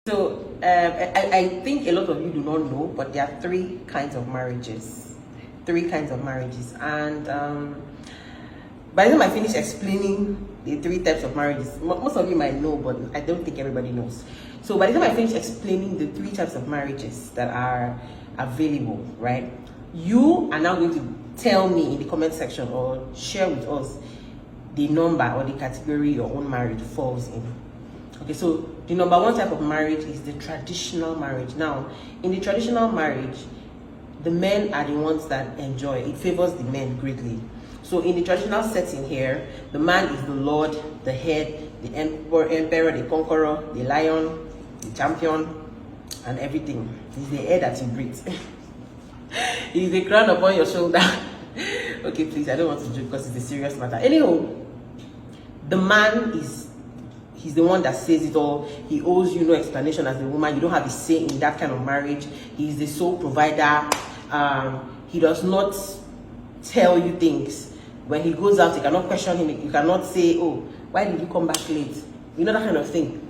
So I think a lot of you do not know, but there are three kinds of marriages. And by the time I finish explaining the three types of marriages, most of you might know, but I don't think everybody knows. So by the time I finish explaining the three types of marriages that are available, right, you are now going to tell me in the comment section or share with us the number or the category your own marriage falls in. Okay, so the number one type of marriage is the traditional marriage. Now, in the traditional marriage, the men are the ones that enjoy. It favors the men greatly. So in the traditional setting here, the man is the lord, the head, the emperor, the conqueror, the lion, the champion, and everything. He's the air that you breathe. He's the crown upon your shoulder. Okay, please, I don't want to joke because it's a serious matter. Anyhow, the man he's the one that says it all. He owes you no explanation as the woman. You don't have a say in that kind of marriage. He's the sole provider. He does not tell you things. When he goes out, you cannot question him. You cannot say, oh, why did you come back late? You know, that kind of thing.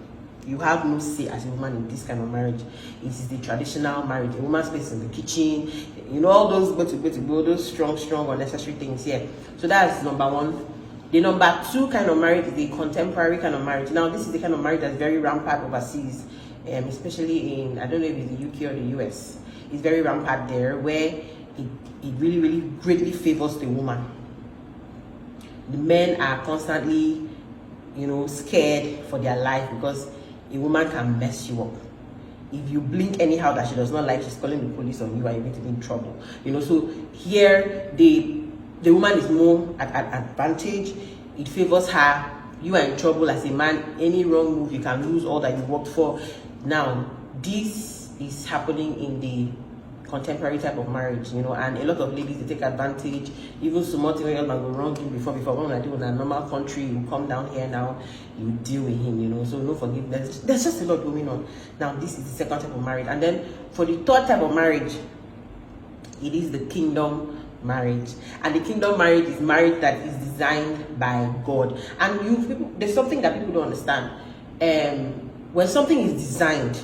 You have no say as a woman in this kind of marriage. It is the traditional marriage. A woman's place in the kitchen. You know, all those those strong, unnecessary things here. So that's number one. The number two kind of marriage is the contemporary kind of marriage. Now, this is the kind of marriage that's very rampant overseas, especially in, I don't know if it's the UK or the US. It's very rampant there, where it really, really greatly favors the woman. The men are constantly, scared for their life because a woman can mess you up. If you blink anyhow that she does not like, she's calling the police on you and you're going to be in trouble. So here the woman is more at advantage. It favors her. You are in trouble as a man. Any wrong move, you can lose all that you worked for. Now, this is happening in the contemporary type of marriage, and a lot of ladies, they take advantage. Even small thing when your husband go wrong before when I do in a normal country, you come down here now, you deal with him, so no forgiveness. There's just a lot going on. Now, this is the second type of marriage. And then for the third type of marriage, it is the kingdom marriage. And the kingdom marriage is marriage that is designed by God. And there's something that people don't understand. When something is designed,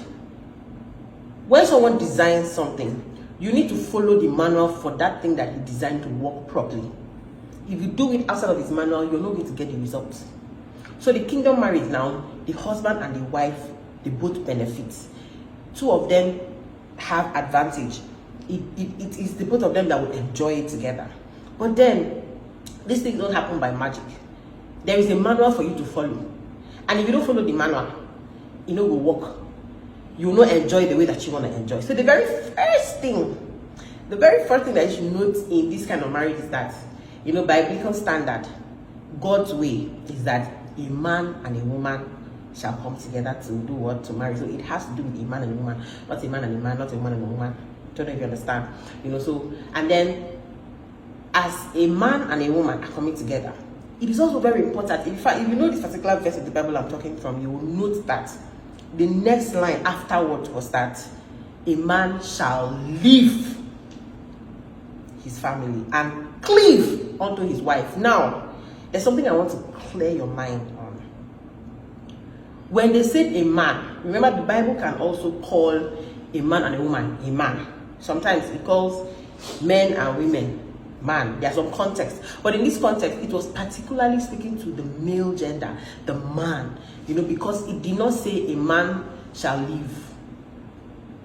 when someone designs something, you need to follow the manual for that thing that he designed to work properly. If you do it outside of his manual, you're not going to get the results. So the kingdom marriage now, the husband and the wife, they both benefit. Two of them have advantage. It is the both of them that will enjoy it together. But then, these things don't happen by magic. There is a manual for you to follow. And if you don't follow the manual, it will work. You will not enjoy the way that you want to enjoy. So the very first thing that you should note in this kind of marriage is that, by biblical standard, God's way is that a man and a woman shall come together to do what? To marry. So it has to do with a man and a woman, not a man and a man, not a woman and a woman. Don't know if you understand. And then as a man and a woman are coming together, it is also very important. In fact, if you know this particular verse of the Bible I'm talking from, you will note that the next line afterward was that a man shall leave his family and cleave unto his wife. Now, there's something I want to clear your mind on. When they said a man, remember the Bible can also call a man and a woman a man. Sometimes it calls men and women man. There's some context. But in this context, it was particularly speaking to the male gender, the man, because it did not say a man shall leave.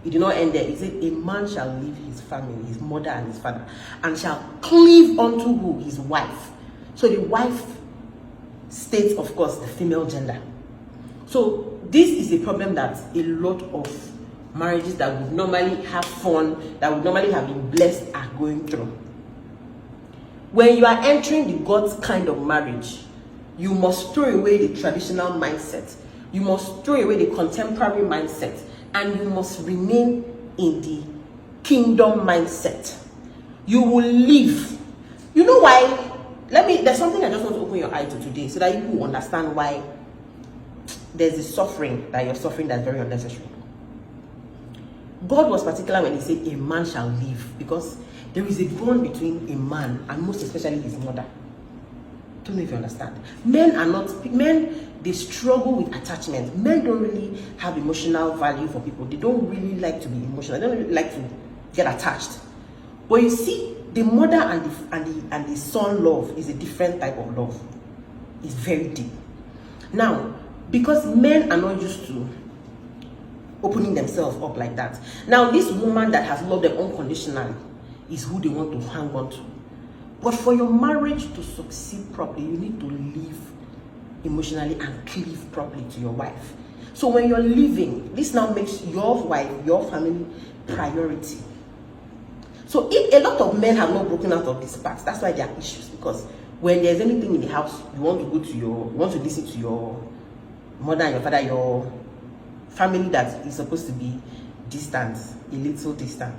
It did not end there. It said a man shall leave his family, his mother and his father, and shall cleave unto who? His wife. So the wife states, of course, the female gender. So this is a problem that a lot of marriages that would normally have fun, that would normally have been blessed, are going through. When you are entering the God's kind of marriage, you must throw away the traditional mindset. You must throw away the contemporary mindset. And you must remain in the kingdom mindset. You will live. You know why? There's something I just want to open your eye to today so that you will understand why there's a suffering that you're suffering that's very unnecessary. God was particular when he said a man shall live, because there is a bond between a man and most especially his mother. don't know if you understand. Men, they struggle with attachment. Men don't really have emotional value for people. They don't really like to be emotional. They don't really like to get attached. But you see, the mother and the son love is a different type of love. It's very deep. Now, because men are not used to opening themselves up like that. Now, this woman that has loved them unconditionally is who they want to hang on to. But for your marriage to succeed properly, you need to live emotionally and cleave properly to your wife. So when you're living, this now makes your wife, your family, priority. So if a lot of men have not broken out of this part, that's why there are issues. Because when there's anything in the house, you want to listen to your mother and your father, your family that is supposed to be distant, a little distant.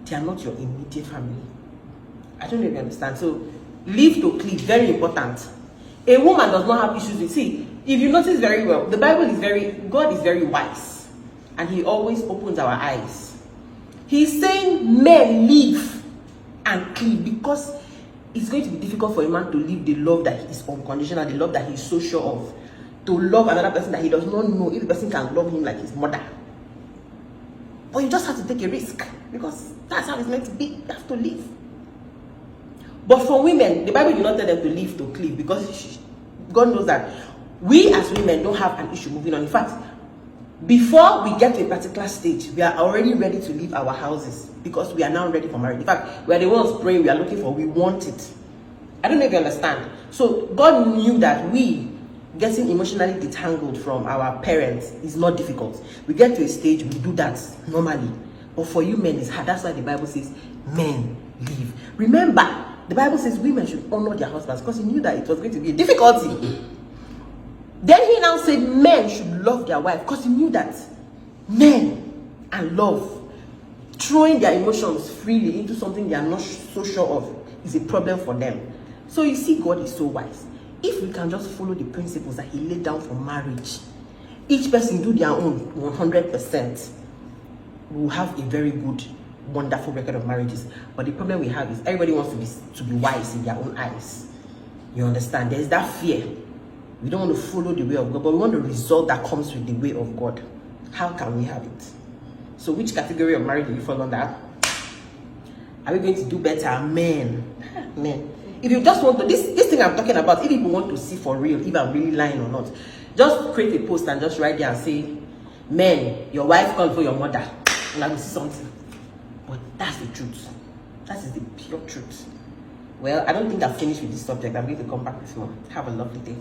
They are not your immediate family. I don't know if you understand. So, live to cleave, very important. A woman does not have issues with. See, if you notice very well, the Bible is God is very wise, and He always opens our eyes. He's saying, men live and cleave, because it's going to be difficult for a man to live the love that is unconditional, the love that he's so sure of, to love another person that he does not know if the person can love him like his mother. But you just have to take a risk, because that's how it's meant to be. You have to live. But for women, the Bible did not tell them to live to cleave, because God knows that we as women don't have an issue moving on. In fact, before we get to a particular stage, we are already ready to leave our houses, because we are now ready for marriage. In fact, we are the ones praying, we are looking for, we want it. I don't know if you understand. So God knew that we getting emotionally detangled from our parents is not difficult. We get to a stage, we do that normally. But for you men, it's hard. That's why the Bible says, men live. Remember, the Bible says women should honor their husbands, because he knew that it was going to be a difficulty. Then he now said men should love their wife, because he knew that men and love, throwing their emotions freely into something they are not so sure of, is a problem for them. So you see, God is so wise. If we can just follow the principles that He laid down for marriage, each person do their own 100%, we'll have a very good, wonderful record of marriages. But the problem we have is everybody wants to be wise in their own eyes. You understand? There's that fear. We don't want to follow the way of God, but we want the result that comes with the way of God. How can we have it? So which category of marriage do you fall under? Are we going to do better? Men. Men. If you just want to, this thing I'm talking about, if people want to see for real, if I'm really lying or not, just create a post and just write there and say, men, your wife comes for your mother. And I will see something. But that's the truth. That is the pure truth. Well, I don't think I've finished with this subject. I'm going to come back with more. Have a lovely day.